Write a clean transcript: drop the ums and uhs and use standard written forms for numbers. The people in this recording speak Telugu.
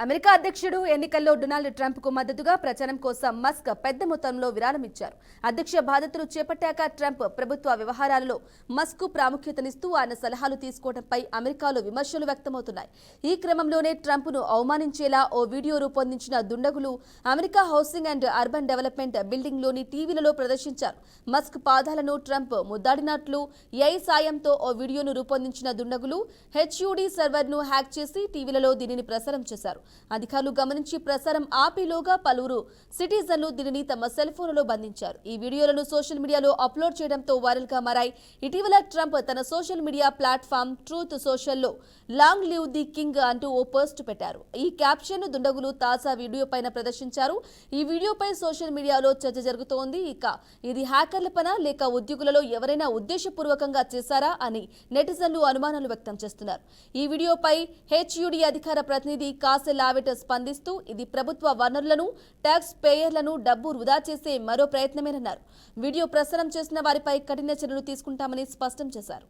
అమెరికా అధ్యక్షుడు ఎన్నికల్లో డొనాల్డ్ ట్రంప్ కు మద్దతుగా ప్రచారం కోసం మస్క్ పెద్ద మొత్తంలో విరాళం ఇచ్చారు. అధ్యక్ష బాధ్యతలు చేపట్టాక ట్రంప్ ప్రభుత్వ వ్యవహారాలలో మస్క్ కు ప్రాముఖ్యతనిస్తూ ఆయన సలహాలు తీసుకోవడంపై అమెరికాలో విమర్శలు వ్యక్తమవుతున్నాయి. ఈ క్రమంలోనే ట్రంప్ ను అవమానించేలా ఓ వీడియో రూపొందించిన దుండగులు America housing and urban development building లోని టీవీలలో ప్రదర్శించారు. మస్క్ పాదాలను ట్రంప్ ముద్దాడినట్లు ఏఐ సాయంతో ఓ వీడియోను రూపొందించిన దుండగులు HUD సర్వర్ ను హ్యాక్ చేసి టీవీలలో దీనిని ప్రసారం చేశారు. అధికారులు గమనించి ప్రసారం ఆపేలోగా పలువురు సిటిజన్లు దీనిని తమ సెల్ ఫోన్లలో బంధించారు. ఈ వీడియోలను సోషల్ మీడియాలో అప్లోడ్ చేయడంతో వైరల్ గా మారాయి. ఇటీవల ట్రంప్ తన సోషల్ మీడియా ప్లాట్ఫామ్ ట్రూత్ సోషల్లో లాంగ్ లివ్ ది కింగ్ అంటూ ఓ పోస్ట్ పెట్టారు. ఈ క్యాప్షన్ దుండగులు తాజా వీడియో పైన ప్రదర్శించారు. ఈ వీడియోపై సోషల్ మీడియాలో చర్చ జరుగుతోంది. ఇది హ్యాకర్ల పనా లేక ఉద్యోగులలో ఎవరైనా ఉద్దేశపూర్వకంగా చేశారా అని నెటిజన్లు అనుమానాలు వ్యక్తం చేస్తున్నారు. ఈ వీడియోపై HUD అధికార ప్రతినిధి కాసెల్ లావెట్ స్పందిస్తూ ఇది ప్రభుత్వ వనరులను ట్యాక్స్ పేయర్లను డబ్బు వృధా చేసే మరో ప్రయత్నమేనన్నారు. వీడియో ప్రసారం చేసిన వారిపై కఠిన చర్యలు తీసుకుంటామని స్పష్టం చేశారు.